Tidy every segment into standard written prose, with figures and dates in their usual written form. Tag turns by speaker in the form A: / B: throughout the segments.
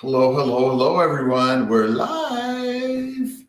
A: Hello, hello, hello, everyone. We're live.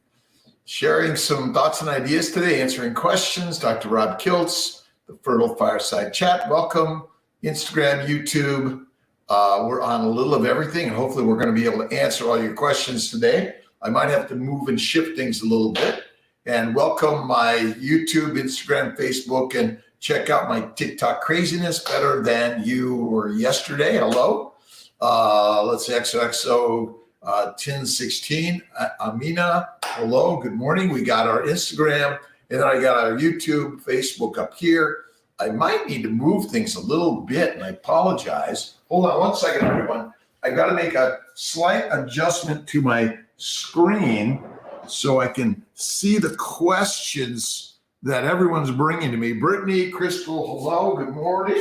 A: Sharing some thoughts and ideas today, answering questions. Dr. Rob Kiltz, the Fertile Fireside Chat. Welcome. Instagram, YouTube. We're on a little of everything, and hopefully we're going to be able to answer all your questions today. I might have to move and shift things a little bit. And welcome my YouTube, Instagram, Facebook, and check out my TikTok craziness. Better than you were yesterday. Hello. Let's see, XOXO 1016. Amina, hello, good morning. We got our Instagram, and then I got our YouTube, Facebook up here. I might need to move things a little bit, and I apologize. Hold on one second, everyone. I got to make a slight adjustment to my screen so I can see the questions that everyone's bringing to me. Brittany, Crystal, hello, good morning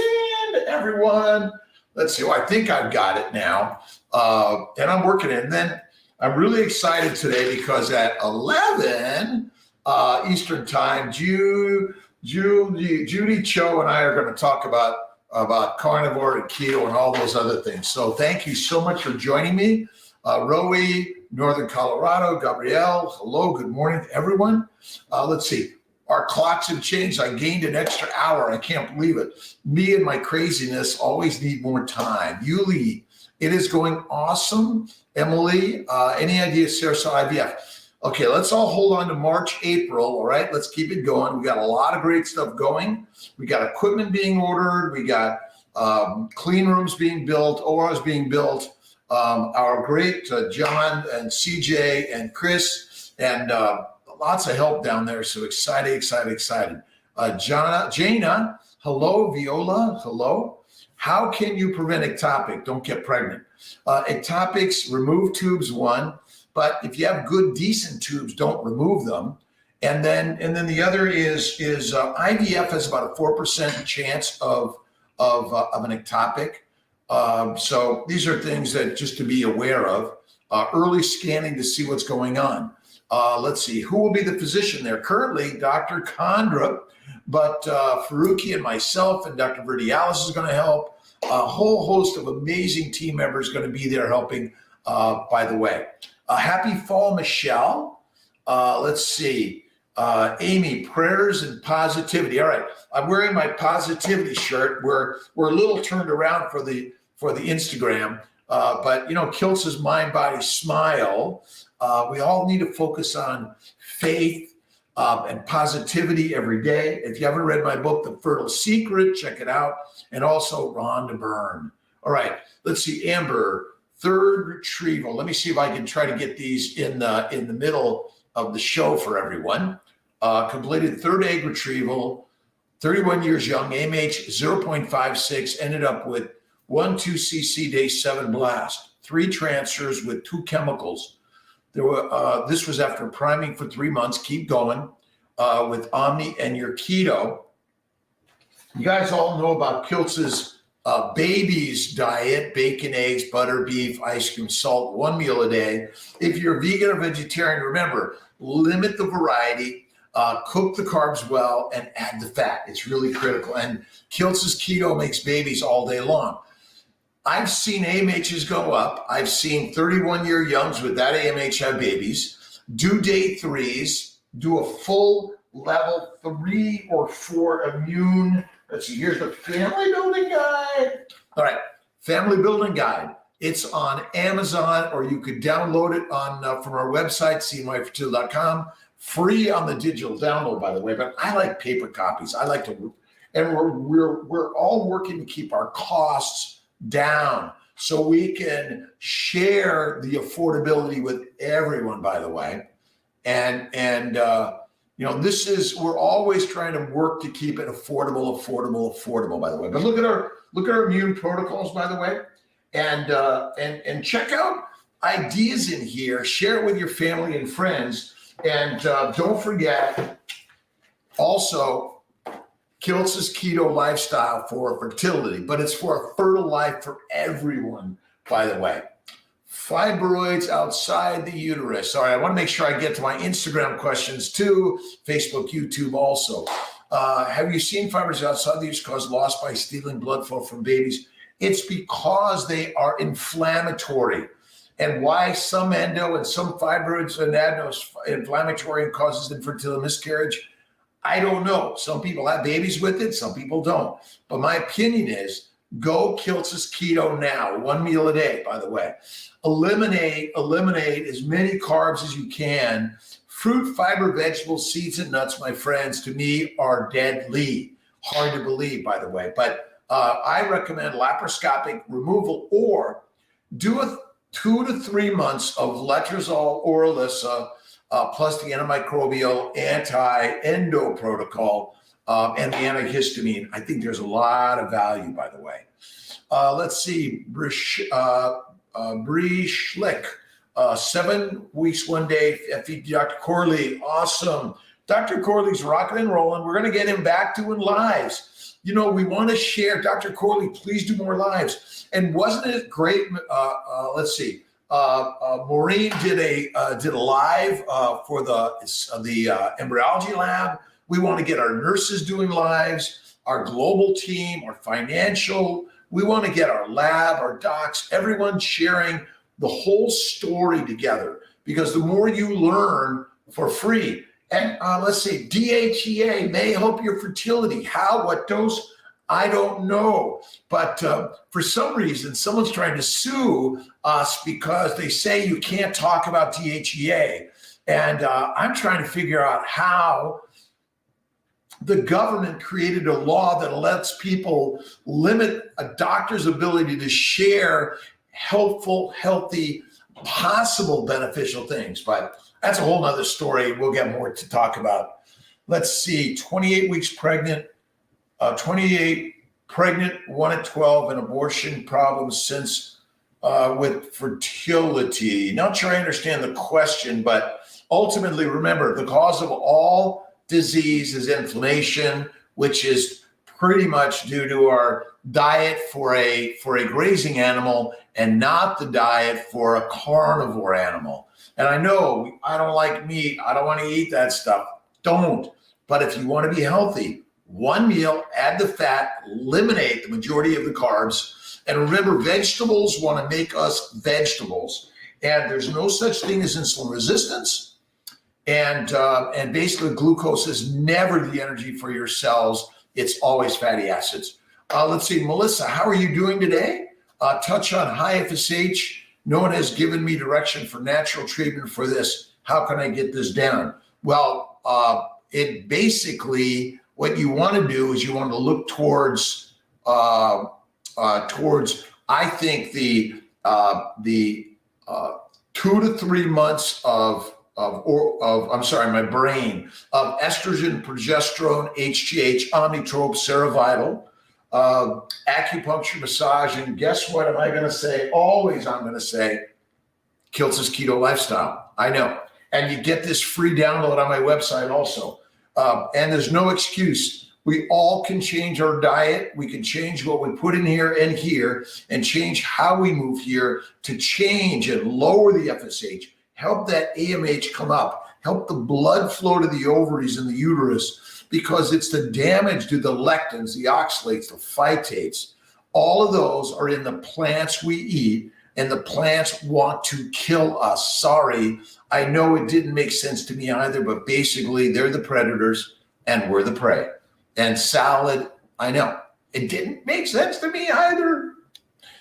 A: to everyone. Let's see. Well, I think I've got it now, and I'm working it. And then I'm really excited today because at 11 Eastern Time, Judy Cho and I are going to talk about carnivore and keto and all those other things. So thank you so much for joining me. Roe, Northern Colorado, Gabrielle, hello, good morning to everyone. Let's see. Our clocks have changed. I gained an extra hour. I can't believe it. Me and my craziness always need more time. Yuli, it is going awesome. Emily, any ideas, Sarah, IVF? Okay, let's all hold on to March, April, all right? Let's keep it going. We got a lot of great stuff going. We got equipment being ordered. We got clean rooms being built, ORs being built. Our great John and CJ and Chris and lots of help down there. So excited. Jana, hello. Viola, hello. How can you prevent ectopic? Don't get pregnant. Ectopics, remove tubes, one. But if you have good, decent tubes, don't remove them. And then the other is IVF has about a 4% chance of an ectopic. So these are things that just to be aware of. Early scanning to see what's going on. Let's see, who will be the physician there? Currently, Dr. Khandra, but Faruqi and myself and Dr. Verdialis is going to help. A whole host of amazing team members going to be there helping, by the way. Happy fall, Michelle. Let's see, Amy, prayers and positivity. All right, I'm wearing my positivity shirt. We're a little turned around for the Instagram, but you know, Kiltz is mind, body, smile. We all need to focus on faith and positivity every day. If you haven't read my book, The Fertile Secret, check it out. And also Rhonda Byrne. All right, let's see, Amber, third retrieval. Let me see if I can try to get these in the middle of the show for everyone. Completed third egg retrieval, 31 years young, AMH 0.56, ended up with 1.2 cc day 7 blast, 3 transfers with 2 chemicals. This was after priming for 3 months. Keep going with Omni and your keto. You guys all know about Kiltz's babies diet: bacon, eggs, butter, beef, ice cream, salt, 1 meal a day. If you're vegan or vegetarian, remember, limit the variety, cook the carbs well, and add the fat. It's really critical. And Kiltz's keto makes babies all day long. I've seen AMHs go up. I've seen 31-year youngs with that AMH have babies. Do day 3s, do a full level 3 or 4 immune. Let's see, here's the family building guide. All right, family building guide. It's on Amazon, or you could download it on from our website, CNYfertility.com. Free on the digital download, by the way, but I like paper copies. I like to, and we're all working to keep our costs down so we can share the affordability with everyone, by the way. And you know, we're always trying to work to keep it affordable, by the way. But look at our immune protocols, by the way, and check out ideas in here, share it with your family and friends. And don't forget also Kiltz's keto lifestyle for fertility, but it's for a fertile life for everyone, by the way. Fibroids outside the uterus. All right, I want to make sure I get to my Instagram questions too, Facebook, YouTube also. Have you seen fibroids outside the uterus cause loss by stealing blood flow from babies? It's because they are inflammatory. and why some endo and some fibroids and adenos inflammatory and causes infertility miscarriage, I don't know. Some people have babies with it, some people don't. But my opinion is go Kiltz's keto now, 1 meal a day, by the way. Eliminate as many carbs as you can. Fruit, fiber, vegetables, seeds, and nuts, my friends, to me are deadly. Hard to believe, by the way. But I recommend laparoscopic removal, or do a 2 to 3 months of letrozole or Alyssa, plus the antimicrobial anti-endo protocol and the antihistamine. I think there's a lot of value, by the way. Let's see, Bree Schlick, 7 weeks, 1 day, FE, Dr. Corley, awesome. Dr. Corley's rocking and rolling. We're going to get him back doing lives. You know, we want to share. Dr. Corley, please do more lives. And wasn't it great? Let's see. Maureen did a live for the embryology lab. We want to get our nurses doing lives, our global team, our financial. We want to get our lab, our docs, everyone sharing the whole story together, because the more you learn for free. And let's see, DHEA may help your fertility. How? What dose? I don't know. But for some reason, someone's trying to sue us because they say you can't talk about DHEA. And I'm trying to figure out how the government created a law that lets people limit a doctor's ability to share helpful, healthy, possible beneficial things. But that's a whole nother story. We'll get more to talk about. Let's see, 28 weeks pregnant, 28 pregnant, 1 at 12, and abortion problems since with fertility. Not sure I understand the question, but ultimately, remember, the cause of all disease is inflammation, which is pretty much due to our diet for a grazing animal and not the diet for a carnivore animal. And I know I don't like meat. I don't want to eat that stuff. Don't. But if you want to be healthy, 1 meal, add the fat, eliminate the majority of the carbs. And remember, vegetables want to make us vegetables. And there's no such thing as insulin resistance. And basically, glucose is never the energy for your cells. It's always fatty acids. Let's see, Melissa, how are you doing today? Touch on high FSH. No one has given me direction for natural treatment for this. How can I get this down? Well, it basically, what you want to do is you want to look towards I think the 2 to 3 months of estrogen, progesterone, HGH, omnitrope, Cerevital, acupuncture, massage, and guess what am I going to say? Always I'm going to say Kiltz's Keto Lifestyle. I know. And you get this free download on my website also. And there's no excuse. We all can change our diet. We can change what we put in here and change how we move here to change and lower the FSH, help that AMH come up, help the blood flow to the ovaries and the uterus, because it's the damage to the lectins, the oxalates, the phytates. All of those are in the plants we eat, and the plants want to kill us. Sorry, I know it didn't make sense to me either, but basically they're the predators and we're the prey. And salad, I know, it didn't make sense to me either.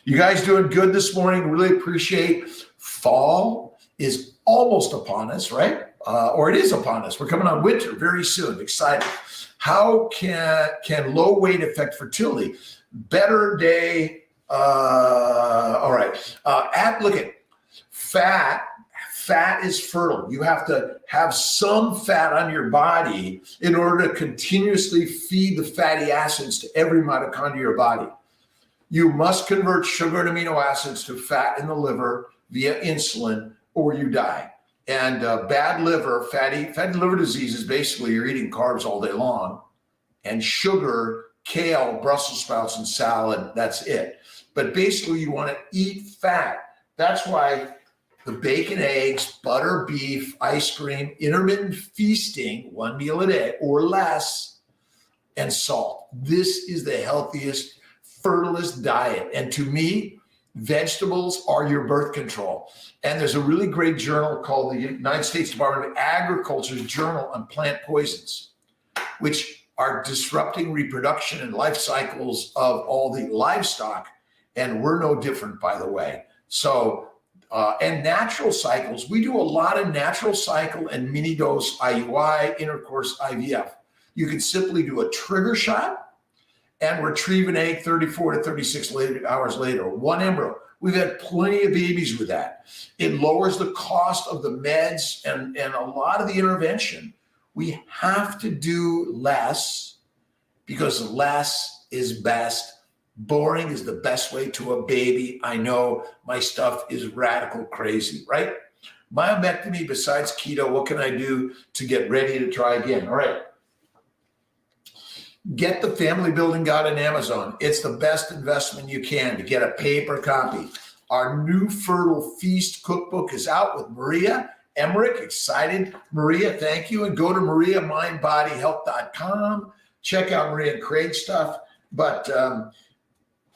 A: You guys doing good this morning? Really appreciate. Fall is almost upon us, right? Or it is upon us. We're coming on winter very soon. Excited. How can low weight affect fertility? Better day. All right. Look at fat. Fat is fertile. You have to have some fat on your body in order to continuously feed the fatty acids to every mitochondria of your body. You must convert sugar and amino acids to fat in the liver via insulin, or you die. And bad liver, fatty liver disease is basically you're eating carbs all day long, and sugar, kale, Brussels sprouts, and salad, that's it. But basically you want to eat fat. That's why the bacon, eggs, butter, beef, ice cream, intermittent feasting, 1 meal a day or less, and salt. This is the healthiest, fertilest diet. And to me, Vegetables are your birth control. And there's a really great journal called the United States Department of Agriculture's Journal on Plant Poisons, which are disrupting reproduction and life cycles of all the livestock. And we're no different, by the way. So, and natural cycles, we do a lot of natural cycle and mini dose IUI, intercourse IVF. You can simply do a trigger shot and retrieve an egg 34 to 36 hours later, one embryo. We've had plenty of babies with that. It lowers the cost of the meds and a lot of the intervention. We have to do less because less is best. Boring is the best way to a baby. I know my stuff is radical crazy, right? Myomectomy besides keto, what can I do to get ready to try again? All right. Get the Family Building Guide on Amazon. It's the best investment you can to get a paper copy. Our new Fertile Feast cookbook is out with Maria Emmerich. Excited. Maria, thank you. And go to mariamindbodyhealth.com. Check out Maria and Craig's stuff. But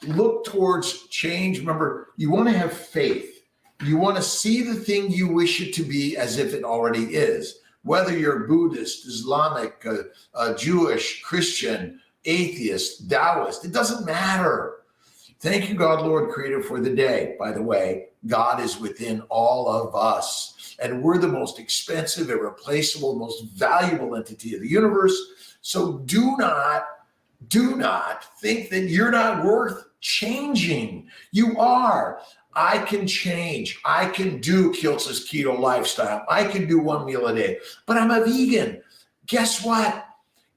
A: look towards change. Remember, you want to have faith. You want to see the thing you wish it to be as if it already is. Whether you're Buddhist, Islamic, Jewish, Christian, atheist, Taoist, it doesn't matter. Thank you, God, Lord, Creator, for the day. By the way, God is within all of us, and we're the most expensive, irreplaceable, most valuable entity of the universe. So do not think that you're not worth changing. You are. I can change. I can do Kiltz's keto lifestyle. I can do one meal a day, but I'm a vegan. Guess what?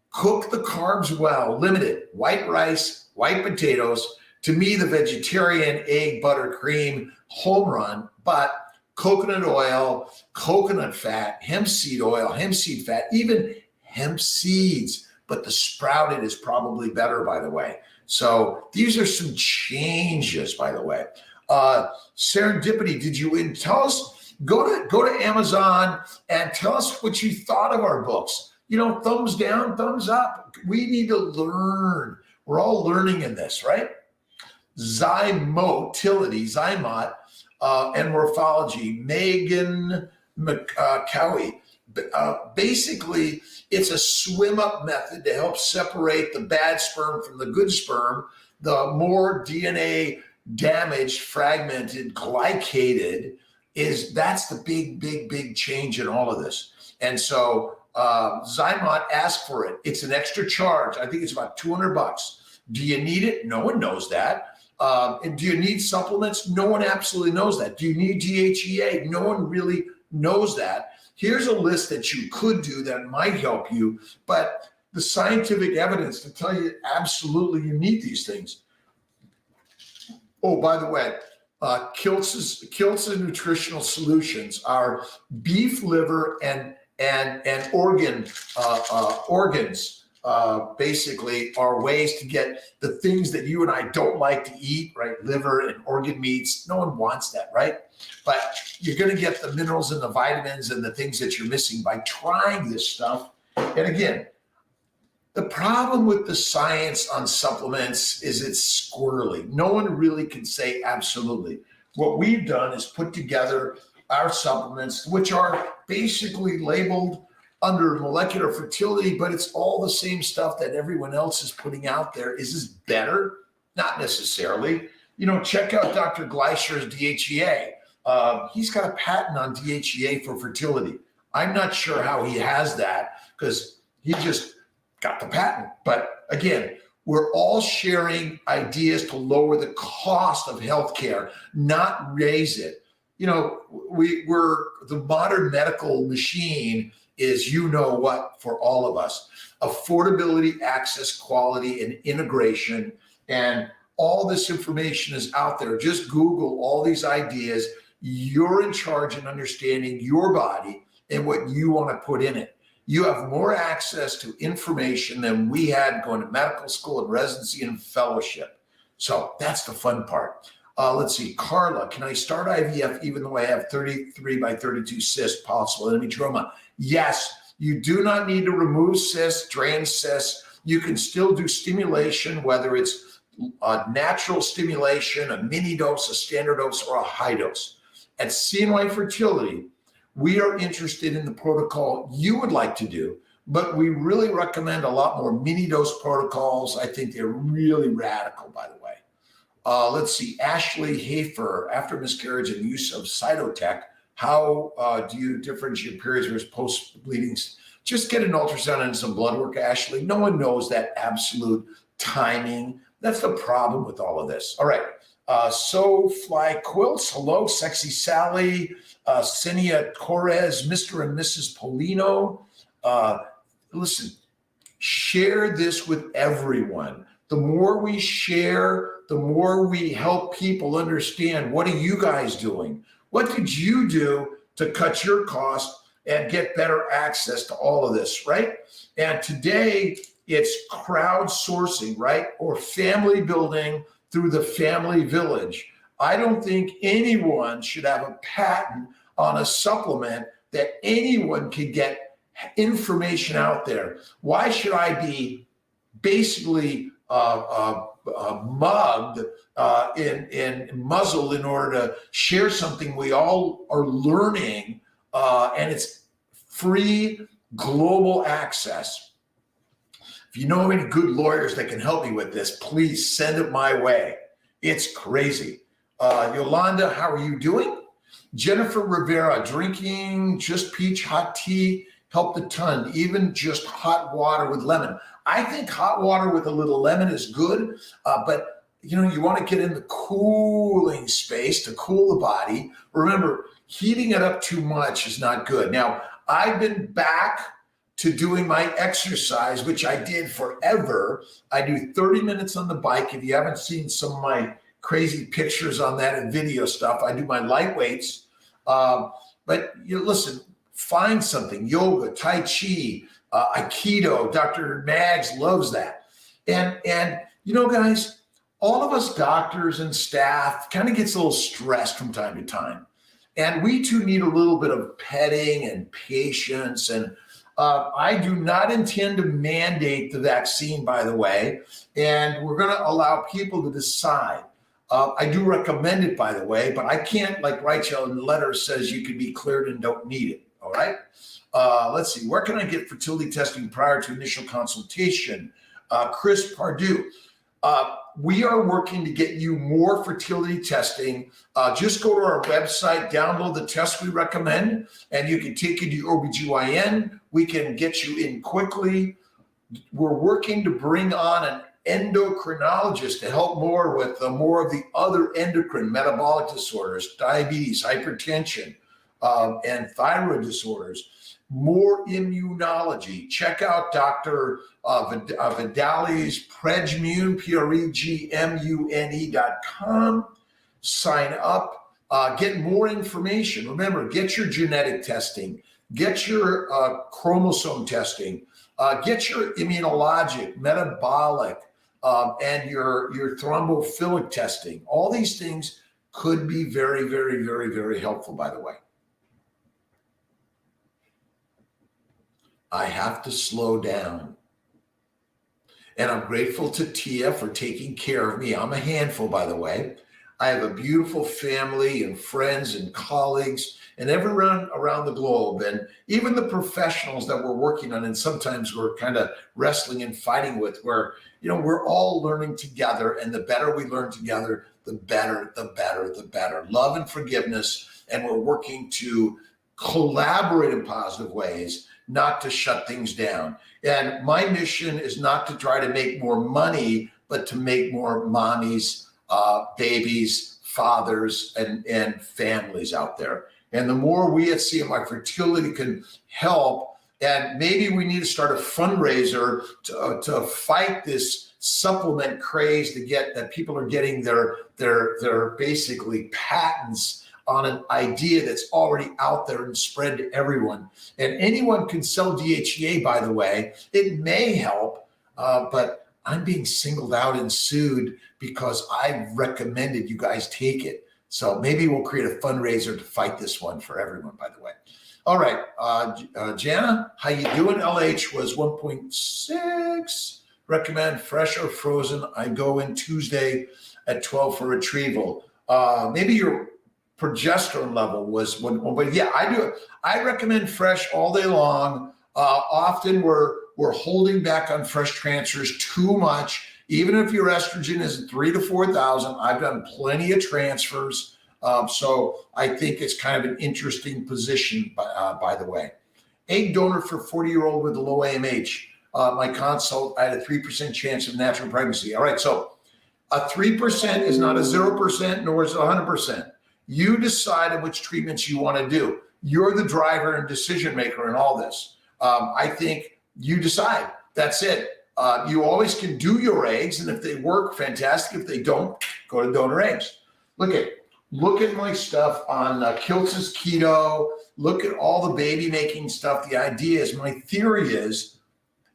A: Cook the carbs well, limited. White rice, white potatoes. To me, the vegetarian egg, butter, cream, home run, but coconut oil, coconut fat, hemp seed oil, hemp seed fat, even hemp seeds. But the sprouted is probably better, by the way. So these are some changes, by the way. Serendipity, did you tell us? Go to Amazon and tell us what you thought of our books. You know, thumbs down, thumbs up. We need to learn. We're all learning in this, right? Zymotility, Zymot, and morphology. Megan McCowie. Basically, it's a swim up method to help separate the bad sperm from the good sperm. The more DNA damaged, fragmented, glycated that's the big change in all of this. And so Zymot asked for it. It's an extra charge. I think it's about $200. Do you need it? No one knows that. And do you need supplements? No one absolutely knows that. Do you need DHEA? No one really knows that. Here's a list that you could do that might help you, but the scientific evidence to tell you absolutely you need these things. Oh, by the way, Kiltz Nutritional Solutions are beef liver and organs basically are ways to get the things that you and I don't like to eat, right? Liver and organ meats. No one wants that, right? But you're going to get the minerals and the vitamins and the things that you're missing by trying this stuff. And again, the problem with the science on supplements is it's squirrely. No one really can say absolutely. What we've done is put together our supplements, which are basically labeled under molecular fertility, but it's all the same stuff that everyone else is putting out there. Is this better? Not necessarily. You know, check out Dr. Gleischer's DHEA. He's got a patent on DHEA for fertility. I'm not sure how he has that because he just got the patent. But again, we're all sharing ideas to lower the cost of healthcare, not raise it. You know, we're the modern medical machine is you know what for all of us. Affordability, access, quality, and integration. And all this information is out there. Just Google all these ideas. You're in charge in understanding your body and what you want to put in it. You have more access to information than we had going to medical school and residency and fellowship. So that's the fun part. Let's see, Carla, can I start IVF even though I have 33 by 32 cysts, possible endometrioma? Yes, you do not need to remove cysts, drain cysts. You can still do stimulation, whether it's a natural stimulation, a mini dose, a standard dose, or a high dose. At CNY Fertility, we are interested in the protocol you would like to do, but we really recommend a lot more mini dose protocols. I think they're really radical, by the way. Let's see, Ashley Hafer, after miscarriage and use of Cytotech, how do you differentiate periods versus post-bleedings? Just get an ultrasound and some blood work, Ashley. No one knows that absolute timing. That's the problem with all of this. All right. So Fly Quilts, hello, Sexy Sally, Senia Torres, Mr. and Mrs. Polino. Listen, share this with everyone. The more we share, the more we help people understand, what are you guys doing? What did you do to cut your costs and get better access to all of this, right? And today it's crowdsourcing, right? Or family building through the family village. I don't think anyone should have a patent on a supplement that anyone can get information out there. Why should I be basically mugged and muzzled in order to share something we all are learning, and it's free global access? If you know any good lawyers that can help me with this, please send it my way. It's crazy. Yolanda, how are you doing? Jennifer Rivera, drinking just peach hot tea helped a ton, even just hot water with lemon. I think hot water with a little lemon is good, but you want to get in the cooling space to cool the body. Remember, heating it up too much is not good. Now, I've been back to doing my exercise, which I did forever. I do 30 minutes on the bike. If you haven't seen some of my crazy pictures on that and video stuff, I do my light weights. But listen, find something, yoga, Tai Chi, Aikido. Dr. Mags loves that. And guys, all of us doctors and staff kind of gets a little stressed from time to time. And we too need a little bit of petting and patience. And I do not intend to mandate the vaccine, by the way, and we're going to allow people to decide. I do recommend it, by the way, but I can't write you a letter says you can be cleared and don't need it. All right. Let's see. Where can I get fertility testing prior to initial consultation? Chris Pardue. We are working to get you more fertility testing. Just go to our website, download the test we recommend, and you can take it to your OBGYN. We can get you in quickly. We're working to bring on an endocrinologist to help more with more of the other endocrine metabolic disorders, diabetes, hypertension, and thyroid disorders. More immunology. Check out Dr. Vidali's Pregmune, PREGMUNE.com. Sign up. Get more information. Remember, get your genetic testing. Get your chromosome testing. Get your immunologic, metabolic, and your thrombophilic testing. All these things could be very, very, very, very helpful, by the way. I have to slow down. And I'm grateful to Tia for taking care of me. I'm a handful, by the way. I have a beautiful family and friends and colleagues and everyone around the globe, and even the professionals that we're working on and sometimes we're kind of wrestling and fighting with, where we're all learning together, and the better we learn together, the better, the better, the better. Love and forgiveness, and we're working to collaborate in positive ways, not to shut things down. And my mission is not to try to make more money, but to make more mommies, babies, fathers, and families out there. And the more we at CNY Fertility can help, and maybe we need to start a fundraiser to fight this supplement craze, to get that people are getting their basically patents on an idea that's already out there and spread to everyone. And anyone can sell DHEA, by the way. It may help, but I'm being singled out and sued because I recommended you guys take it. So maybe we'll create a fundraiser to fight this one for everyone, by the way. All right, Jana, how you doing? LH was 1.6, recommend fresh or frozen? I go in Tuesday at 12 for retrieval. Maybe your progesterone level was one, but yeah, I do. I recommend fresh all day long. Often we're holding back on fresh transfers too much. Even if your estrogen is 3,000 to 4,000, I've done plenty of transfers. So I think it's kind of an interesting position, by the way. Egg donor for 40-year-old with a low AMH. My consult, I had a 3% chance of natural pregnancy. All right, so a 3% is not a 0%, nor is it 100%. You decide on which treatments you want to do. You're the driver and decision maker in all this. I think you decide. That's it. You always can do your eggs, and if they work, fantastic. If they don't, go to donor eggs. Look at my stuff on Kiltz's keto. Look at all the baby making stuff. The idea is, my theory is,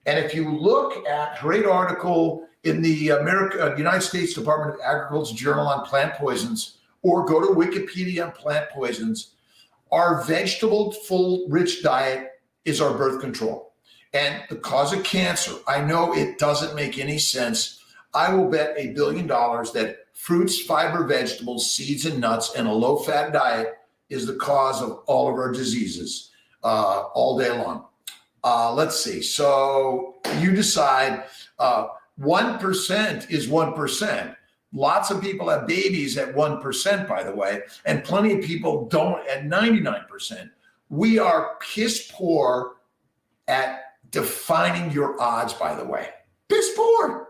A: and if you look at a great article in the United States Department of Agriculture Journal on plant poisons, or go to Wikipedia on plant poisons, our vegetable full rich diet is our birth control. And the cause of cancer, I know it doesn't make any sense. I will bet $1 billion that fruits, fiber, vegetables, seeds, and nuts, and a low-fat diet is the cause of all of our diseases all day long. Let's see. So you decide. 1% is 1%. Lots of people have babies at 1%, by the way, and plenty of people don't at 99%. We are piss poor at defining your odds, by the way. Piss poor.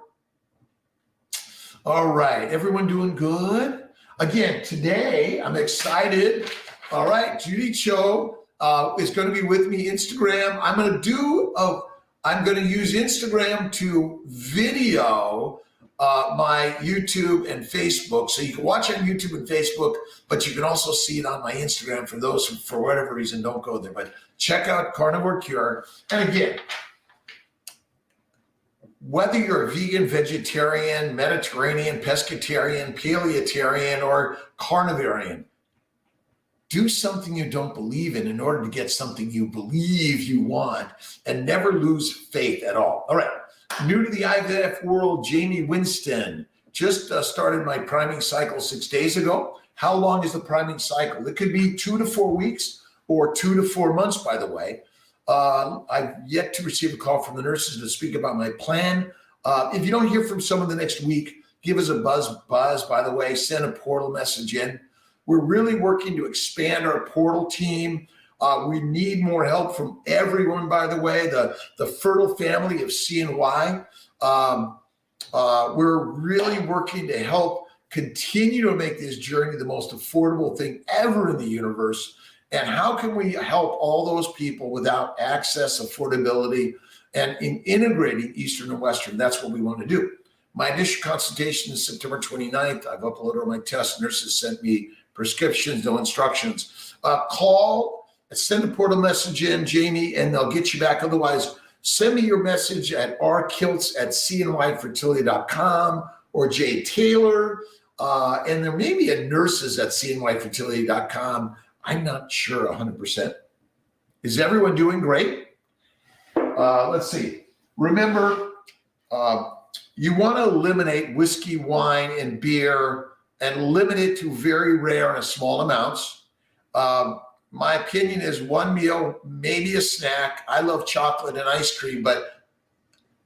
A: All right, everyone doing good? Again, today I'm excited. All right, Judy Cho is going to be with me. Instagram. I'm going to use Instagram to video my YouTube and Facebook. So you can watch on YouTube and Facebook, but you can also see it on my Instagram for those who, for whatever reason, don't go there. But check out Carnivore Cure. And again, whether you're a vegan, vegetarian, Mediterranean, pescatarian, paleotarian, or carnivorian, do something you don't believe in order to get something you believe you want, and never lose faith at all. All right. New to the IVF world, Jamie Winston. Just started my priming cycle 6 days ago. How long is the priming cycle? It could be 2 to 4 weeks or 2 to 4 months, by the way. I've yet to receive a call from the nurses to speak about my plan. If you don't hear from someone the next week, give us a buzz, by the way. Send a portal message in. We're really working to expand our portal team. We need more help from everyone, by the way, the fertile family of CNY. We're really working to help continue to make this journey the most affordable thing ever in the universe. And how can we help all those people without access, affordability, and in integrating Eastern and Western? That's what we want to do. My initial consultation is September 29th. I've uploaded all my tests. Nurses sent me prescriptions, no instructions. Call, send a portal message in, Jamie, and they'll get you back. Otherwise, send me your message at rkiltz@cnyfertility.com or J Taylor. And there may be a nurses at cnyfertility.com. I'm not sure 100%. Is everyone doing great? Let's see. Remember, you want to eliminate whiskey, wine, and beer and limit it to very rare and small amounts. My opinion is one meal, maybe a snack. I love chocolate and ice cream, but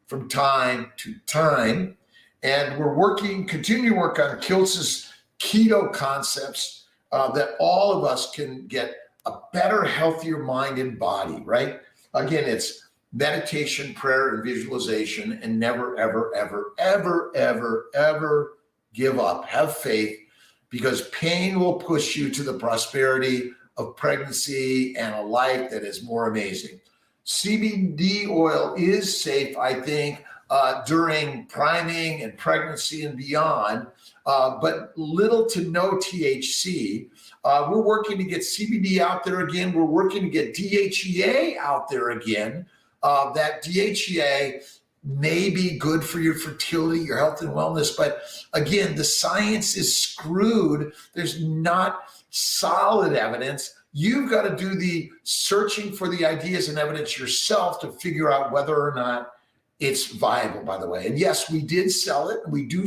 A: from time to time. And we're continue to work on Kiltz's keto concepts that all of us can get a better, healthier mind and body, right? Again, it's meditation, prayer, and visualization, and never, ever, ever, ever, ever, ever give up. Have faith, because pain will push you to the prosperity of pregnancy and a life that is more amazing. CBD oil is safe, I think, during priming and pregnancy and beyond, but little to no THC. We're working to get CBD out there again. We're working to get DHEA out there again. That DHEA may be good for your fertility, your health and wellness, but again, the science is screwed. There's not solid evidence. You've got to do the searching for the ideas and evidence yourself to figure out whether or not it's viable, by the way. And yes, we did sell it. We do,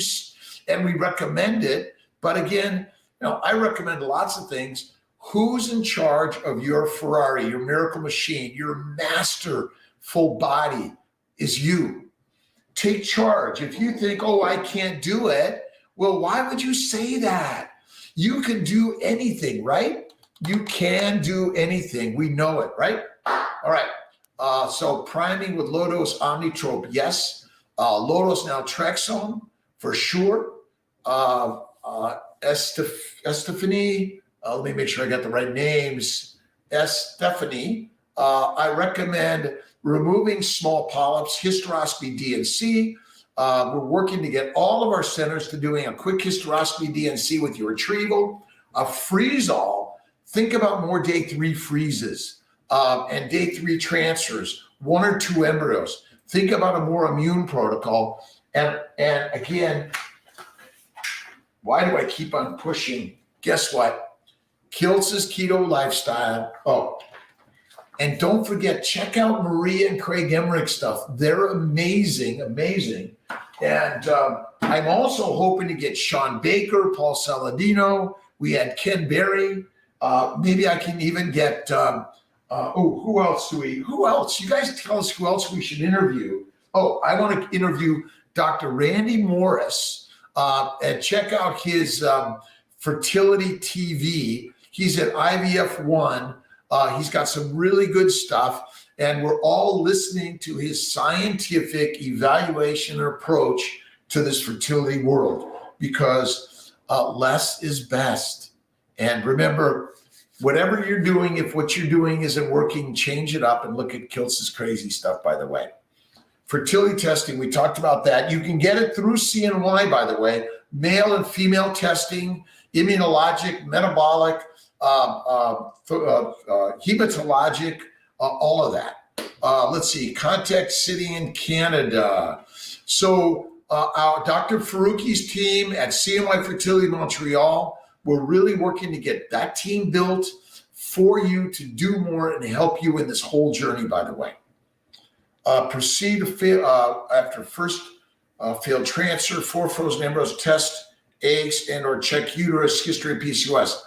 A: and we recommend it. But again, I recommend lots of things. Who's in charge of your Ferrari, your miracle machine, your masterful body is you. Take charge. If you think, oh, I can't do it, well, why would you say that? You can do anything, right? You can do anything. We know it, right? All right. So priming with low-dose omnitrope, yes. Low-dose naltrexone, for sure. Estefany, let me make sure I got the right names. Estefany, I recommend removing small polyps, hysteroscopy DNC. We're working to get all of our centers to doing a quick hysteroscopy DNC with your retrieval. A freeze-all, think about more day 3 freezes and day 3 transfers, 1 or 2 embryos. Think about a more immune protocol. And again, why do I keep on pushing? Guess what? Kiltz's keto lifestyle. Oh, and don't forget, check out Maria and Craig Emmerich's stuff. They're amazing, amazing. And I'm also hoping to get Sean Baker, Paul Saladino. We had Ken Berry. Maybe I can even get, who else? You guys tell us who else we should interview. Oh, I want to interview Dr. Randy Morris and check out his Fertility TV. He's at IVF1. He's got some really good stuff, and we're all listening to his scientific evaluation and approach to this fertility world, because less is best. And remember, whatever you're doing, if what you're doing isn't working, change it up and look at Kiltz's crazy stuff, by the way. Fertility testing, we talked about that. You can get it through CNY, by the way, male and female testing, immunologic, metabolic, hematologic, all of that. Let's see, Contact City in Canada. So our Dr. Faruqi's team at CNY Fertility Montreal, we're really working to get that team built for you to do more and help you in this whole journey, by the way. Proceed to fail after first failed transfer, 4 frozen embryos, test eggs and or check uterus, history of PCOS.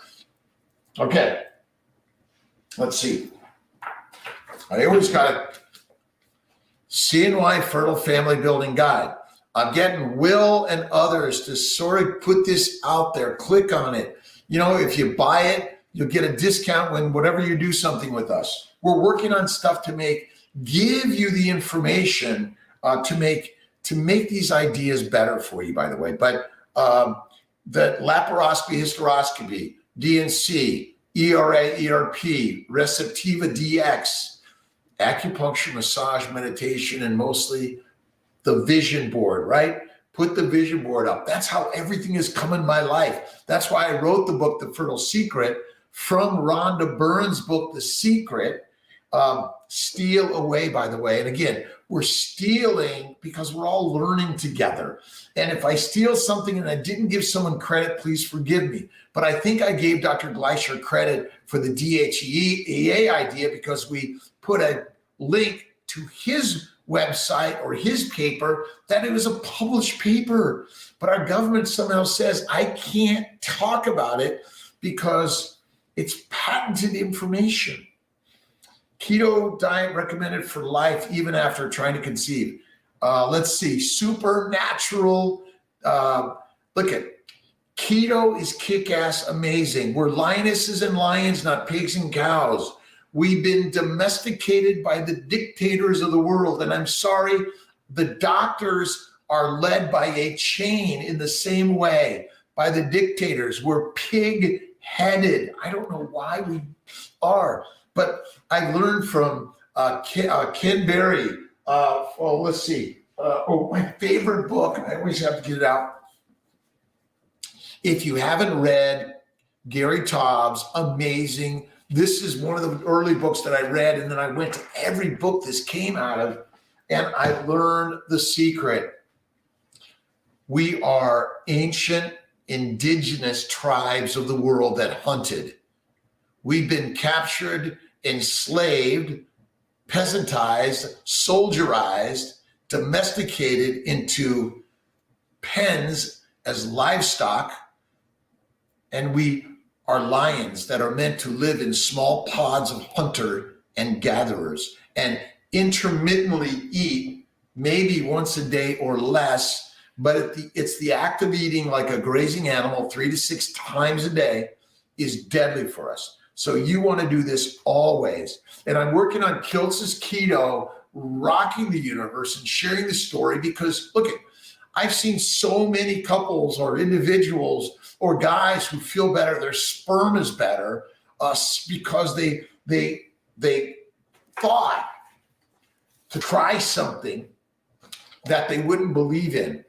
A: Okay, let's see. I always got a CNY Fertile Family Building Guide. I'm getting Will and others to sort of put this out there. Click on it. If you buy it, you'll get a discount whenever you do something with us. We're working on stuff to give you the information to make these ideas better for you, by the way. But the laparoscopy, hysteroscopy, DNC, ERA, ERP, Receptiva DX, acupuncture, massage, meditation, and mostly the vision board, right? Put the vision board up. That's how everything has come in my life. That's why I wrote the book, The Fertile Secret, from Rhonda Byrne's book, The Secret. Steal away, by the way. And again, we're stealing because we're all learning together. And if I steal something and I didn't give someone credit, please forgive me. But I think I gave Dr. Gleicher credit for the DHEA idea because we put a link to his website or his paper that it was a published paper. But our government somehow says I can't talk about it because it's patented information. Keto diet recommended for life, even after trying to conceive. Let's see, supernatural. Look at keto is kick-ass amazing. We're lionesses and lions, not pigs and cows. We've been domesticated by the dictators of the world. And I'm sorry, the doctors are led by a chain in the same way by the dictators. We're pig-headed. I don't know why we are. But I learned from Ken Berry. Let's see. My favorite book. I always have to get it out. If you haven't read Gary Taub's amazing, this is one of the early books that I read, and then I went to every book this came out of, and I learned the secret. We are ancient indigenous tribes of the world that hunted. We've been captured, enslaved, peasantized, soldierized, domesticated into pens as livestock, and we are lions that are meant to live in small pods of hunter and gatherers and intermittently eat maybe once a day or less, but it's the act of eating like a grazing animal 3 to 6 times a day is deadly for us. So you want to do this always. And I'm working on Kiltz's Keto, rocking the universe and sharing the story because look, I've seen so many couples or individuals or guys who feel better, their sperm is better because they thought to try something that they wouldn't believe in.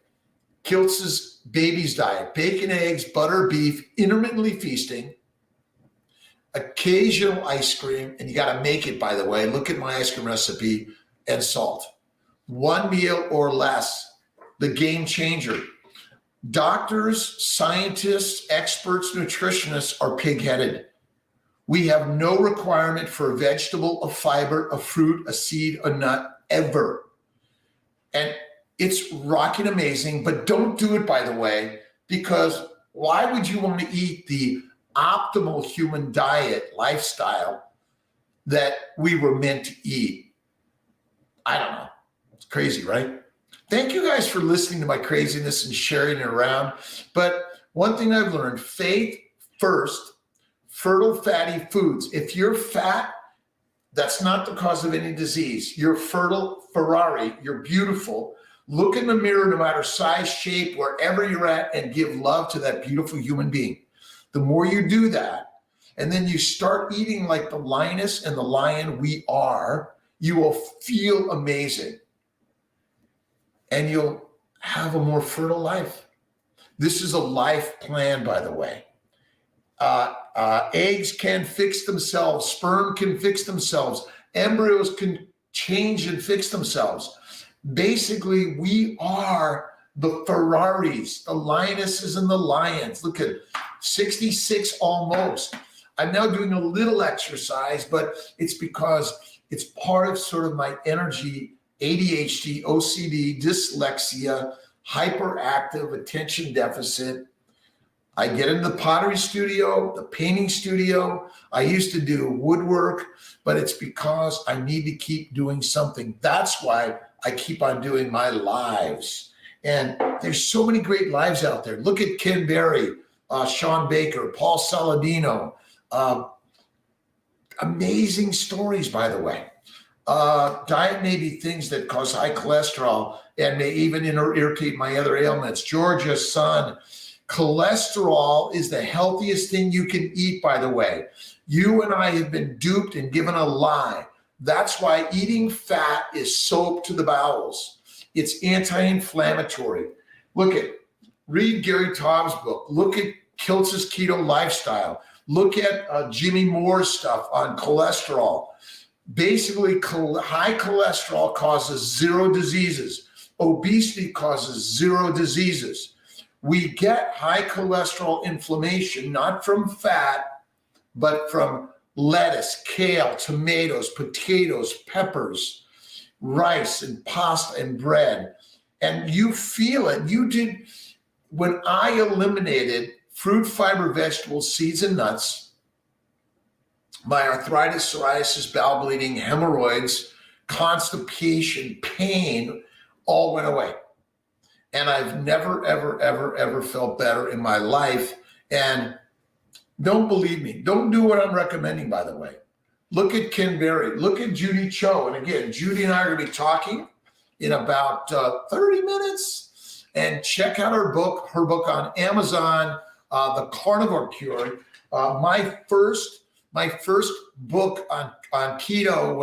A: Kiltz's baby's diet, bacon, eggs, butter, beef, intermittently feasting, occasional ice cream, and you got to make it, by the way. Look at my ice cream recipe, and salt. One meal or less, the game changer. Doctors, scientists, experts, nutritionists are pig-headed. We have no requirement for a vegetable, a fiber, a fruit, a seed, a nut, ever. And it's rocking amazing, but don't do it, by the way, because why would you want to eat the optimal human diet lifestyle that we were meant to eat? I don't know. It's crazy, right? Thank you guys for listening to my craziness and sharing it around. But one thing I've learned, faith first, fertile fatty foods. If you're fat, that's not the cause of any disease. You're fertile Ferrari. You're beautiful. Look in the mirror, no matter size, shape, wherever you're at, and give love to that beautiful human being. The more you do that, and then you start eating like the lioness and the lion we are, you will feel amazing. And you'll have a more fertile life. This is a life plan, by the way. Eggs can fix themselves. Sperm can fix themselves. Embryos can change and fix themselves. Basically, we are the Ferraris, the lionesses and the lions. Look at 66 almost. I'm now doing a little exercise, but it's because it's part of sort of my energy, ADHD, OCD, dyslexia, hyperactive attention deficit. I get in the pottery studio, the painting studio. I used to do woodwork, but it's because I need to keep doing something. That's why I keep on doing my lives. And there's so many great lives out there. Look at Ken Berry, Sean Baker, Paul Saladino. Amazing stories, by the way. Diet may be things that cause high cholesterol and may even irritate my other ailments. Georgia's son. Cholesterol is the healthiest thing you can eat, by the way. You and I have been duped and given a lie. That's why eating fat is soap to the bowels. It's anti-inflammatory. Read Gary Taub's book. Look at Kiltz's Keto Lifestyle. Look at Jimmy Moore's stuff on cholesterol. Basically, high cholesterol causes 0 diseases. Obesity causes 0 diseases. We get high cholesterol inflammation, not from fat, but from lettuce, kale, tomatoes, potatoes, peppers, rice and pasta and bread. And you feel it. When I eliminated fruit, fiber, vegetables, seeds, and nuts, my arthritis, psoriasis, bowel bleeding, hemorrhoids, constipation, pain all went away. And I've never, ever, ever, ever felt better in my life. And don't believe me. Don't do what I'm recommending, by the way. Look at Ken Berry. Look at Judy Cho. And again, Judy and I are going to be talking in about 30 minutes. And check out her book on Amazon, The Carnivore Cure. My first book on keto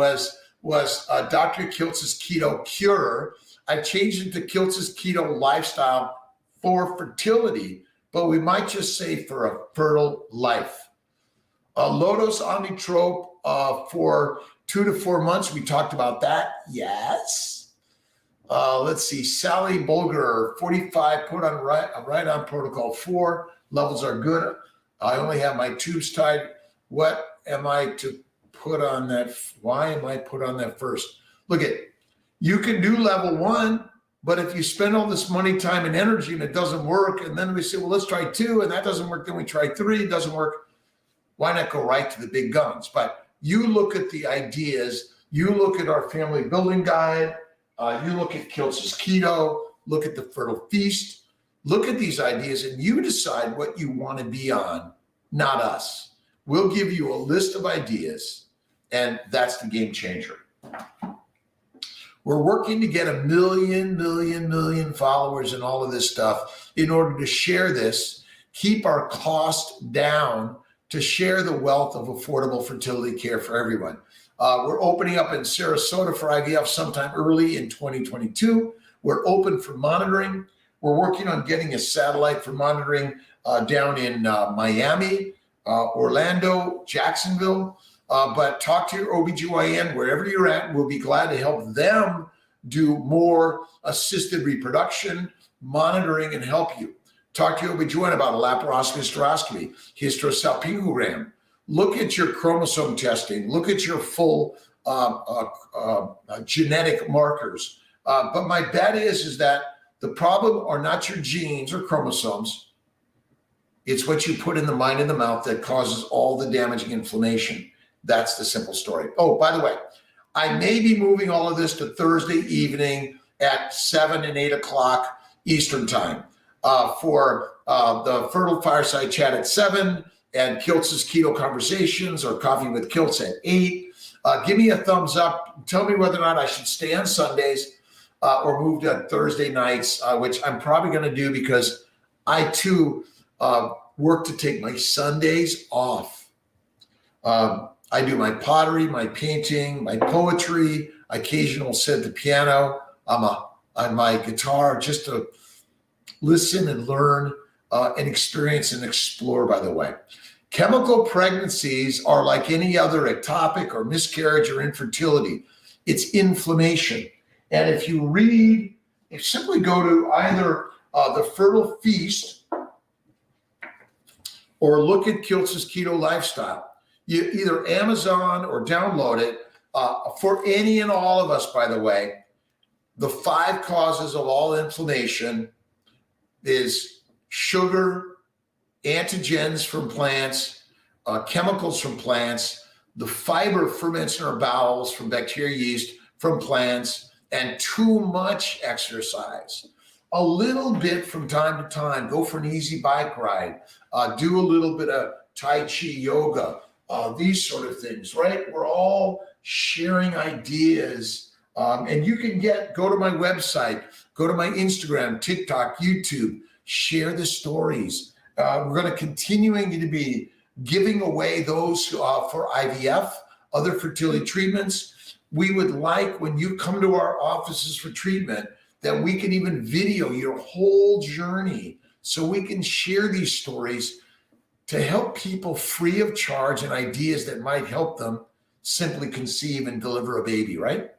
A: was Dr. Kiltz's Keto Cure. I changed it to Kiltz's Keto Lifestyle for fertility, but we might just say for a fertile life. Low-dose omnitrope for 2 to 4 months. We talked about that. Yes. Let's see. Sally Bulger, 45, put on right on protocol 4. Levels are good. I only have my tubes tied. What am I to put on that? Why am I put on that first? Look at You can do level 1, but if you spend all this money, time, and energy and it doesn't work, and then we say, well, let's try 2, and that doesn't work, then we try 3, it doesn't work, why not go right to the big guns? But you look at the ideas, you look at our family building guide, you look at Kiltz's keto, look at the Fertile Feast, look at these ideas, and you decide what you want to be on, not us. We'll give you a list of ideas, and that's the game changer. We're working to get 1 million followers and all of this stuff in order to share this, keep our cost down, to share the wealth of affordable fertility care for everyone. We're opening up in Sarasota for IVF sometime early in 2022. We're open for monitoring. We're working on getting a satellite for monitoring down in Miami, Orlando, Jacksonville. But talk to your OBGYN wherever you're at. We'll be glad to help them do more assisted reproduction, monitoring, and help you. Talk to your OBGYN about a laparoscopy, hysteroscopy, hysterosalpingogram. Look at your chromosome testing. Look at your full genetic markers. But my bet is that the problem are not your genes or chromosomes. It's what you put in the mind and the mouth that causes all the damaging inflammation. That's the simple story. Oh, by the way, I may be moving all of this to Thursday evening at 7 and 8 o'clock Eastern time for the Fertile Fireside Chat at 7 and Kiltz's Keto Conversations or Coffee with Kiltz at 8. Give me a thumbs up. Tell me whether or not I should stay on Sundays or move to Thursday nights, which I'm probably going to do because I too work to take my Sundays off. I do my pottery, my painting, my poetry. I occasionally sit at the piano. I'm on my guitar just to listen and learn and experience and explore, by the way. Chemical pregnancies are like any other ectopic or miscarriage or infertility. It's inflammation. And if you read, you simply go to either the Fertile Feast or look at Kiltz's Keto Lifestyle. You either Amazon or download it. For any and all of us, by the way, the 5 causes of all inflammation is sugar, antigens from plants, chemicals from plants, the fiber ferments in our bowels from bacteria, yeast from plants, and too much exercise. A little bit from time to time, go for an easy bike ride, do a little bit of Tai Chi yoga, these sort of things, right? We're all sharing ideas. And you can go to my website, go to my Instagram, TikTok, YouTube, share the stories. We're going to continuing to be giving away those for IVF, other fertility treatments. We would like when you come to our offices for treatment that we can even video your whole journey so we can share these stories to help people free of charge and ideas that might help them simply conceive and deliver a baby, right?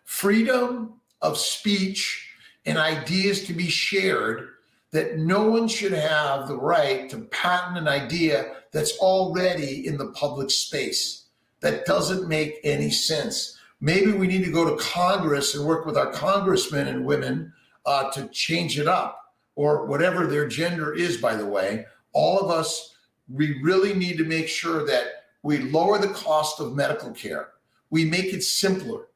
A: Freedom of speech and ideas to be shared, that no one should have the right to patent an idea that's already in the public space. That doesn't make any sense. Maybe we need to go to Congress and work with our congressmen and women to change it up, or whatever their gender is, by the way. All of us, we really need to make sure that we lower the cost of medical care. We make it simpler.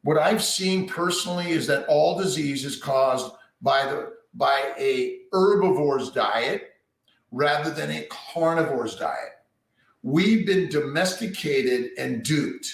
A: What I've seen personally is that all disease is caused by a herbivore's diet rather than a carnivore's diet. We've been domesticated and duped.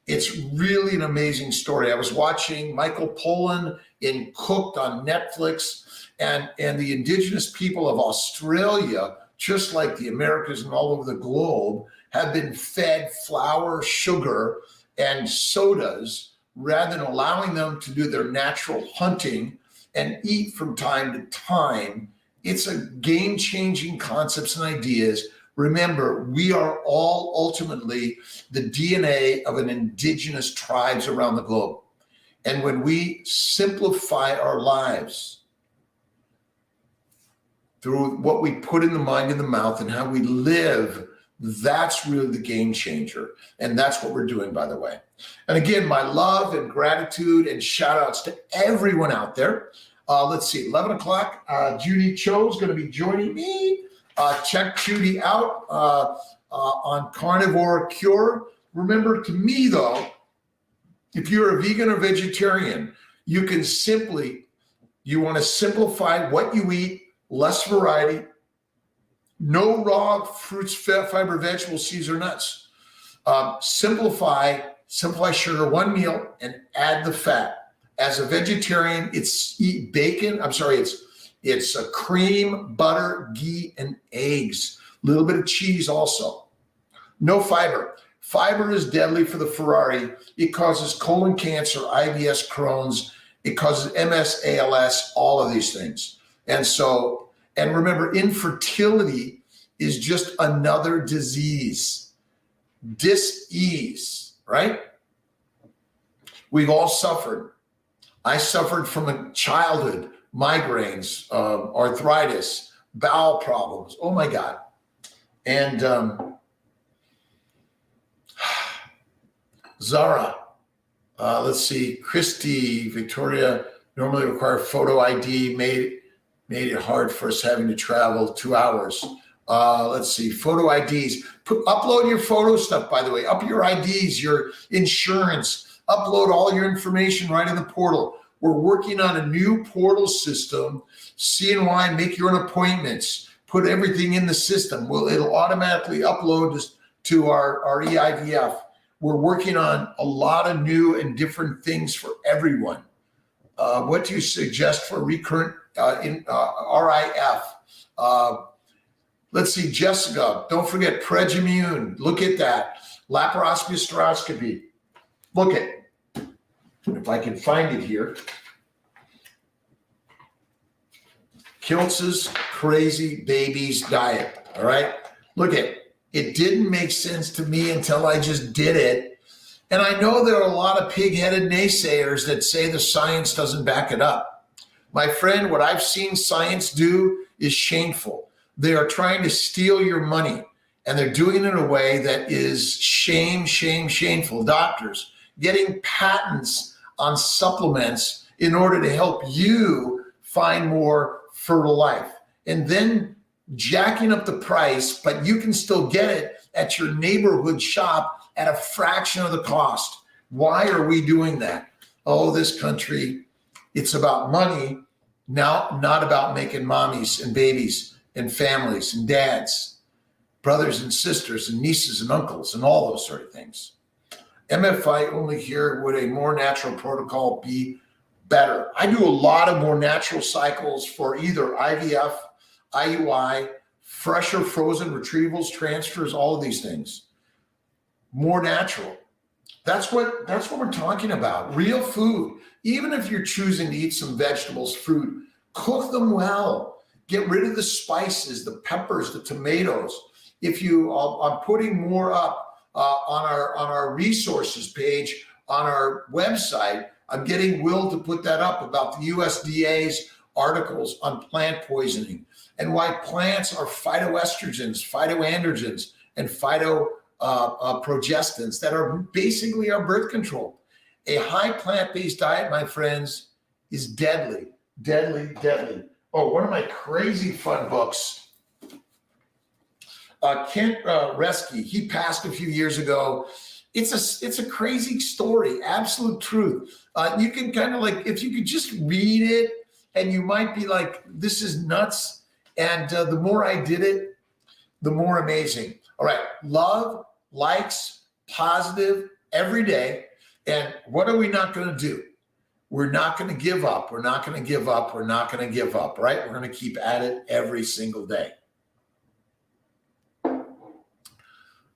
A: It's really an amazing story. I was watching Michael Pollan in Cooked on Netflix, and the indigenous people of Australia, just like the Americas and all over the globe, have been fed flour, sugar, and sodas rather than allowing them to do their natural hunting and eat from time to time. It's a game-changing concepts and ideas. Remember, we are all ultimately the DNA of an indigenous tribes around the globe. And when we simplify our lives through what we put in the mind and the mouth and how we live That's really the game changer. And that's what we're doing, by the way. And again, my love and gratitude and shout outs to everyone out there. Let's see, 11 o'clock, Judy Cho is going to be joining me. Check Judy out on Carnivore Cure. Remember, to me though, if you're a vegan or vegetarian, you want to simplify what you eat, less variety, no raw fruits, fiber, vegetables, seeds, or nuts. Simplify sugar, one meal, and add the fat. As a vegetarian, it's a cream, butter, ghee, and eggs. A little bit of cheese also. No fiber. Fiber is deadly for the Ferrari. It causes colon cancer, IBS, Crohn's. It causes MS, ALS, all of these things. And remember, infertility is just another disease. Dis-ease, right? We've all suffered. I suffered from a childhood, migraines, arthritis, bowel problems. Oh my God. And Zara, let's see, Christy, Victoria, normally require photo ID, made it hard for us having to travel 2 hours. Let's see, photo IDs. Upload your photo stuff, by the way. Up your IDs, your insurance. Upload all your information right in the portal. We're working on a new portal system. CNY, make your own appointments. Put everything in the system. It'll automatically upload to our EIVF. We're working on a lot of new and different things for everyone. What do you suggest for recurrent RIF? Let's see, Jessica, don't forget Pregimmune. Look at that. Laparoscopy, hysteroscopy. Look at, if I can find it here. Kiltz's Crazy Babies Diet, all right? Look at it didn't make sense to me until I just did it. And I know there are a lot of pig-headed naysayers that say the science doesn't back it up. My friend, what I've seen science do is shameful. They are trying to steal your money, and they're doing it in a way that is shameful. Doctors getting patents on supplements in order to help you find more fertile life, and then jacking up the price, but you can still get it at your neighborhood shop at a fraction of the cost. Why are we doing that? Oh, this country, it's about money, now not about making mommies and babies and families and dads, brothers and sisters and nieces and uncles and all those sort of things. MFI only here, would a more natural protocol be better? I do a lot of more natural cycles for either IVF, IUI, fresh or frozen retrievals, transfers, all of these things. More natural. That's what we're talking about. Real food. Even if you're choosing to eat some vegetables, fruit, cook them well. Get rid of the spices, the peppers, the tomatoes. I'm putting more up on our resources page on our website. I'm getting Will to put that up about the USDA's articles on plant poisoning and why plants are phytoestrogens, phytoandrogens, and phytoprogestins that are basically our birth control. A high plant-based diet, my friends, is deadly. Oh, one of my crazy fun books, Kent Resky, he passed a few years ago. It's a crazy story, absolute truth. You can kind of like, if you could just read it, and you might be like, this is nuts. And the more I did it, the more amazing. All right, love, likes, positive every day. And what are we not going to do? We're not going to give up. We're not going to give up. We're not going to give up, right? We're going to keep at it every single day.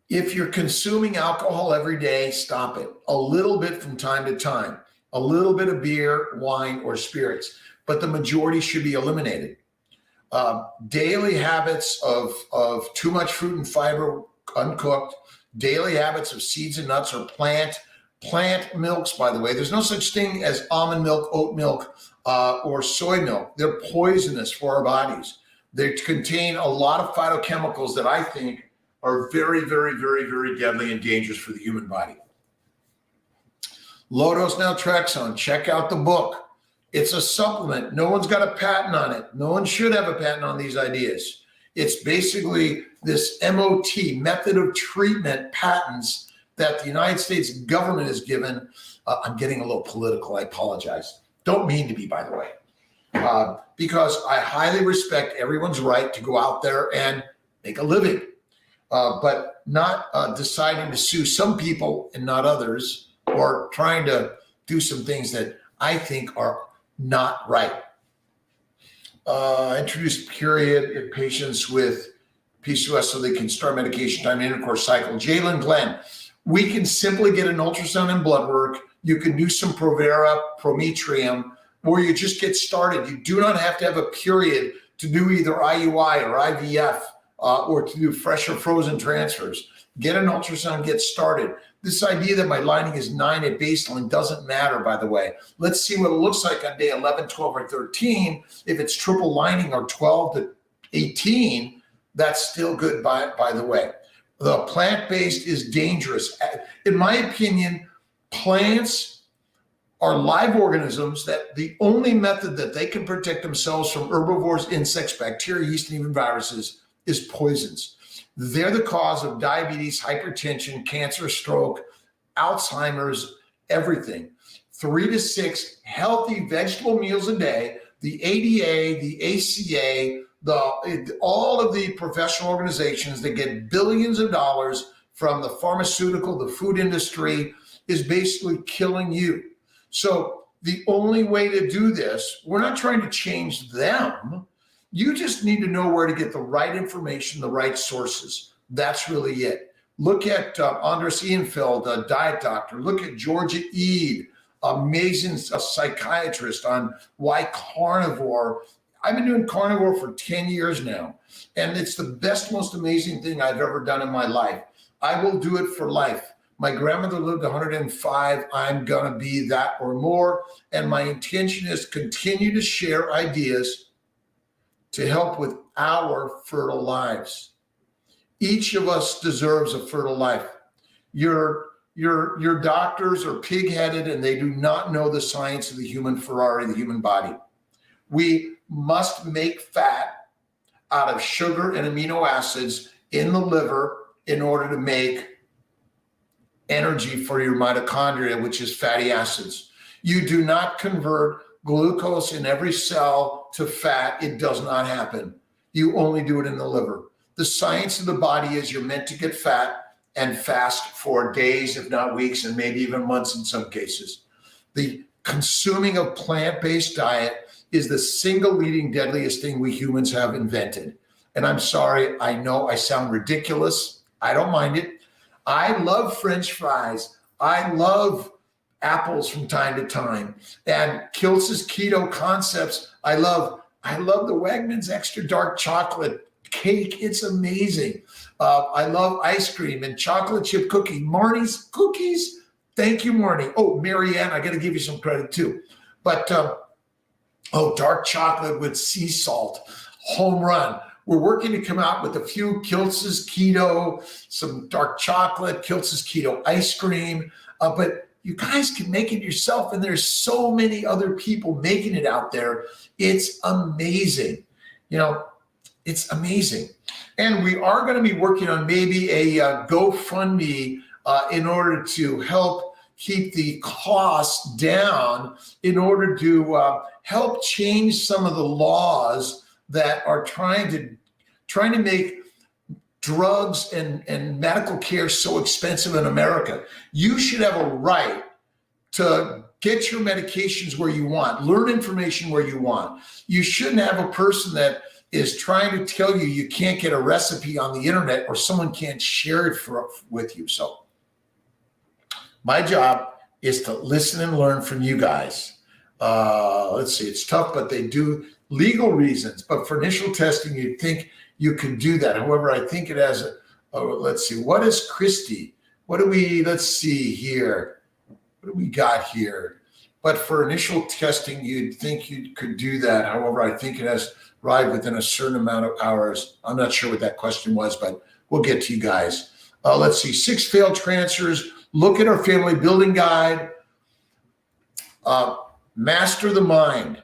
A: If you're consuming alcohol every day, stop it. A little bit from time to time. A little bit of beer, wine, or spirits. But the majority should be eliminated. Daily habits of too much fruit and fiber, uncooked. Daily habits of seeds and nuts or plant milks, by the way. There's no such thing as almond milk, oat milk, or soy milk. They're poisonous for our bodies. They contain a lot of phytochemicals that I think are very, very, very, very deadly and dangerous for the human body. Dose Naltrexone, check out the book. It's a supplement. No one's got a patent on it. No one should have a patent on these ideas. It's basically this MOT, method of treatment patents that the United States government has given. I'm getting a little political. I apologize. Don't mean to be, by the way, because I highly respect everyone's right to go out there and make a living, but not deciding to sue some people and not others, or trying to do some things that I think are not right. Introduce period in patients with PCOS so they can start medication time and intercourse cycle. Jalen Glenn, we can simply get an ultrasound and blood work. You can do some Provera, Prometrium, or you just get started. You do not have to have a period to do either IUI or IVF or to do fresh or frozen transfers. Get an ultrasound, get started. This idea that my lining is 9 at baseline doesn't matter, by the way. Let's see what it looks like on day 11, 12, or 13. If it's triple lining or 12 to 18, that's still good, by the way. The plant-based is dangerous. In my opinion, plants are live organisms that the only method that they can protect themselves from herbivores, insects, bacteria, yeast, and even viruses is poisons. They're the cause of diabetes, hypertension, cancer, stroke, Alzheimer's, everything. 3 to 6 healthy vegetable meals a day, the ADA, the ACA, all of the professional organizations that get billions of dollars from the pharmaceutical, the food industry, is basically killing you. So the only way to do this, we're not trying to change them. You just need to know where to get the right information, the right sources. That's really it. Look at Andres Ehrenfeld, a diet doctor. Look at Georgia Ede, amazing psychiatrist on why carnivore. I've been doing carnivore for 10 years now, and it's the best, most amazing thing I've ever done in my life. I will do it for life. My grandmother lived 105. I'm going to be that or more, and my intention is to continue to share ideas to help with our fertile lives. Each of us deserves a fertile life. Your doctors are pig-headed and they do not know the science of the human Ferrari, the human body. We must make fat out of sugar and amino acids in the liver in order to make energy for your mitochondria, which is fatty acids. You do not convert glucose in every cell to fat. It does not happen. You only do it in the liver. The science of the body is you're meant to get fat and fast for days, if not weeks, and maybe even months in some cases. The consuming of plant-based diet is the single leading deadliest thing we humans have invented. And I'm sorry, I know I sound ridiculous. I don't mind it. I love French fries. I love apples from time to time. And Kiltz's keto concepts, I love the Wegmans extra dark chocolate cake. It's amazing. I love ice cream and chocolate chip cookie. Marnie's cookies. Thank you, Marnie. Oh, Marianne, I got to give you some credit too. But dark chocolate with sea salt, home run. We're working to come out with a few Kiltz's keto, some dark chocolate, Kiltz's keto ice cream. But you guys can make it yourself, and there's so many other people making it out there. It's amazing. It's amazing. And we are going to be working on maybe a GoFundMe in order to help keep the costs down, in order to help change some of the laws that are trying to make drugs and medical care so expensive in America. You should have a right to get your medications where you want, learn information where you want. You shouldn't have a person that is trying to tell you you can't get a recipe on the internet or someone can't share it with you. So my job is to listen and learn from you guys. Let's see, it's tough, but they do legal reasons. But for initial testing, you'd think you can do that. However, I think it has let's see, what is Christie? Let's see here. What do we got here? But for initial testing, you'd think you could do that. However, I think it has arrived within a certain amount of hours. I'm not sure what that question was, but We'll get to you guys. Let's see, 6 failed transfers. Look at our family building guide. Master the mind.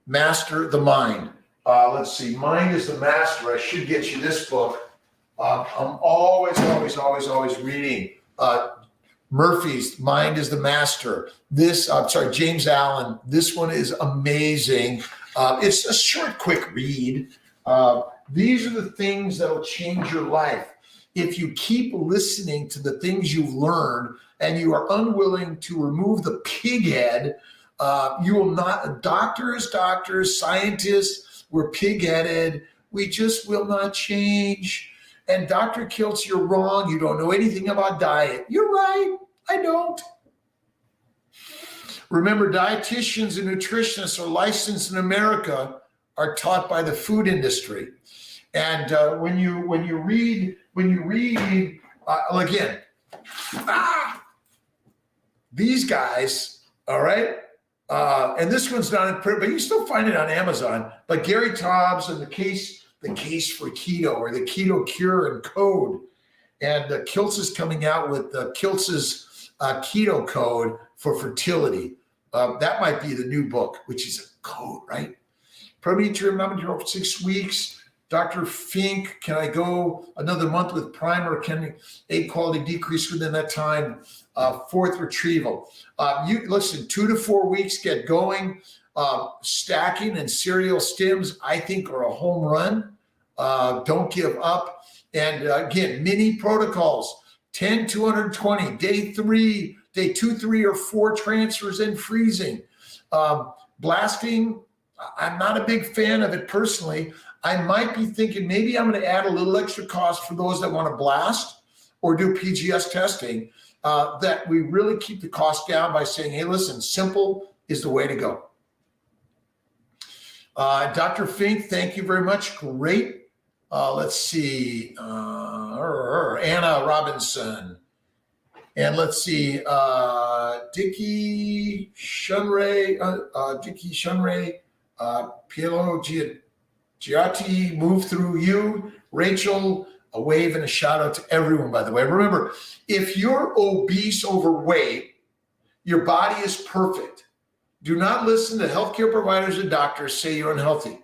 A: Master the mind. Let's see, Mind is the Master. I should get you this book. I'm always reading. Murphy's Mind is the Master. James Allen. This one is amazing. It's a short, quick read. These are the things that will change your life. If you keep listening to the things you've learned and you are unwilling to remove the pig head, you will not. Doctors, scientists, we're pig-headed. We just will not change. And Dr. Kiltz, you're wrong. You don't know anything about diet. You're right. I don't. Remember, dietitians and nutritionists are licensed in America, are taught by the food industry. And when you read again, these guys, all right, and this one's not in print, but you still find it on Amazon. But Gary Taubes and the case for keto, or the keto cure and code, and Kiltz is coming out with Kiltz's keto code for fertility. That might be the new book, which is a code, right? Prometrium, I'm for 6 weeks. Dr. Fink, can I go another month with primer? Can egg quality decrease within that time? Fourth retrieval. You listen, 2 to 4 weeks, get going. Stacking and serial stims, I think, are a home run. Don't give up. And again, mini protocols, 10, 220, day 2, 3, or 4 transfers and freezing. Blasting, I'm not a big fan of it personally. I might be thinking maybe I'm going to add a little extra cost for those that want to blast or do PGS testing, that we really keep the cost down by saying, hey, listen, simple is the way to go. Dr. Fink, thank you very much. Great. Let's see. Anna Robinson. And let's see. Dickie Shunray. Pielo Giatti, move through you. Rachel, a wave and a shout out to everyone, by the way. Remember, if you're obese, overweight, your body is perfect. Do not listen to healthcare providers and doctors say you're unhealthy.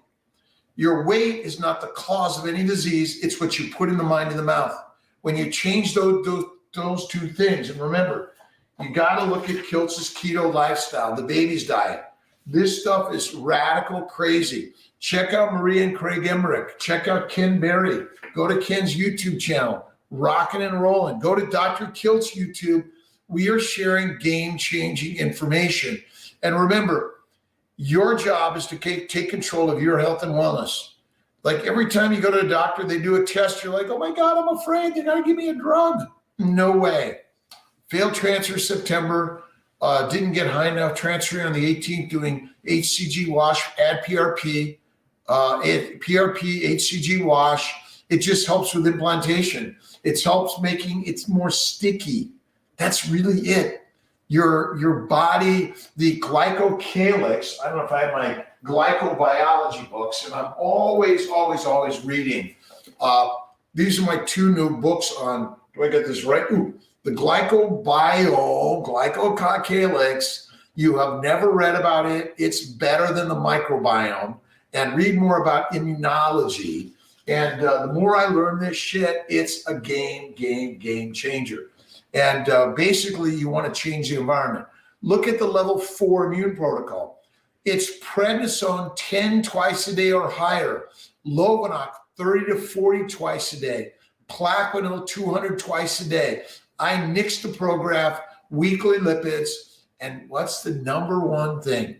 A: Your weight is not the cause of any disease. It's what you put in the mind and the mouth. When you change those 2 things, and remember, you got to look at Kiltz's keto lifestyle, the baby's diet. This stuff is radical crazy. Check out Maria and Craig Emmerich. Check out Ken Berry. Go to Ken's YouTube channel, Rockin' and Rollin'. Go to Dr. Kiltz YouTube. We are sharing game-changing information. And remember, your job is to take control of your health and wellness. Like every time you go to a doctor, they do a test. You're like, oh my God, I'm afraid they're going to give me a drug. No way. Failed transfer September. Didn't get high enough, transferring on the 18th, doing HCG wash, add PRP, HCG wash. It just helps with implantation. It helps making it more sticky. That's really it. Your body, the glycocalyx, I don't know if I have my glycobiology books, and I'm always reading. These are my 2 new books on, do I get this right? The glycocalyx. You have never read about it. It's better than the microbiome. And read more about immunology. And the more I learn this shit, it's a game changer. And basically, you want to change the environment. Look at the level 4 immune protocol. It's prednisone 10 twice a day or higher. Lovenox 30 to 40 twice a day. Plaquenil 200 twice a day. I nixed the Prograph, weekly lipids, and what's the number one thing?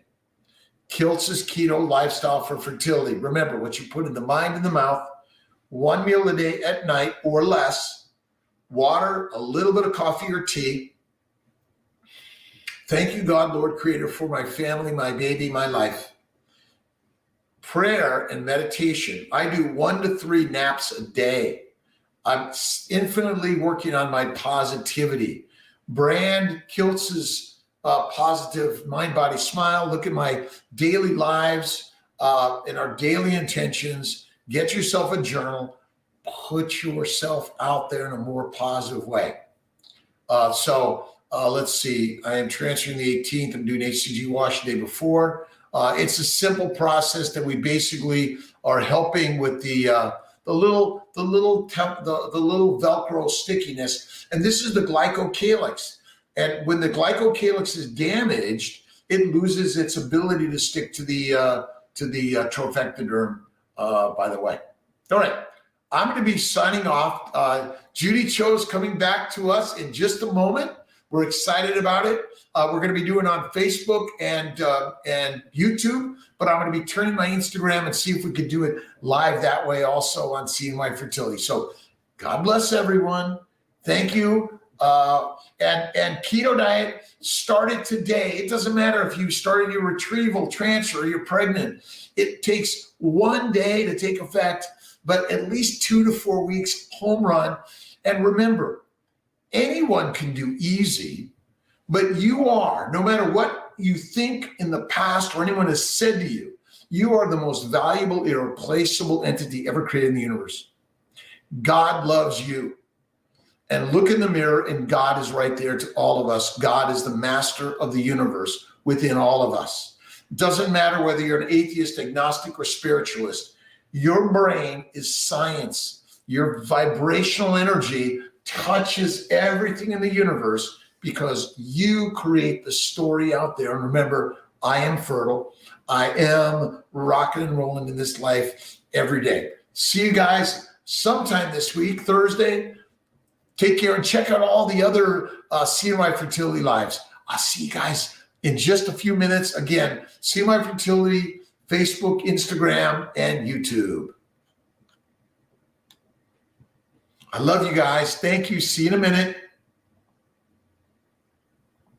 A: Kiltz's keto lifestyle for fertility. Remember, what you put in the mind and the mouth, 1 meal a day at night or less, water, a little bit of coffee or tea. Thank you, God, Lord Creator, for my family, my baby, my life. Prayer and meditation. I do 1 to 3 naps a day. I'm infinitely working on my positivity. Brand Kiltz's positive mind, body, smile. Look at my daily lives and our daily intentions. Get yourself a journal. put yourself out there in a more positive way. Let's see. I am transferring the 18th. I'm doing HCG wash the day before. It's a simple process that we basically are helping with the little Velcro stickiness. And this is the glycocalyx. And when the glycocalyx is damaged, it loses its ability to stick to the trophectoderm. By the way, all right. I'm going to be signing off. Judy Cho's coming back to us in just a moment. We're excited about it. We're going to be doing it on Facebook and YouTube, but I'm going to be turning my Instagram and see if we could do it live that way also on CNY Fertility. So God bless everyone. Thank you. And keto diet started today. It doesn't matter if you started your retrieval, transfer, or you're pregnant. It takes one day to take effect, but at least 2 to 4 weeks home run. And remember, anyone can do easy, but you are, no matter what you think in the past or anyone has said to you, you are the most valuable, irreplaceable entity ever created in the universe. God loves you. And look in the mirror, and God is right there to all of us. God is the master of the universe within all of us. It doesn't matter whether you're an atheist, agnostic, or spiritualist. Your brain is science. Your vibrational energy touches everything in the universe because you create the story out there. And remember, I am fertile. I am rocking and rolling in this life every day. See you guys sometime this week, Thursday. Take care and check out all the other CNY Fertility lives. I'll see you guys in just a few minutes. Again, CNY Fertility, Facebook, Instagram, and YouTube. I love you guys. Thank you. See you in a minute.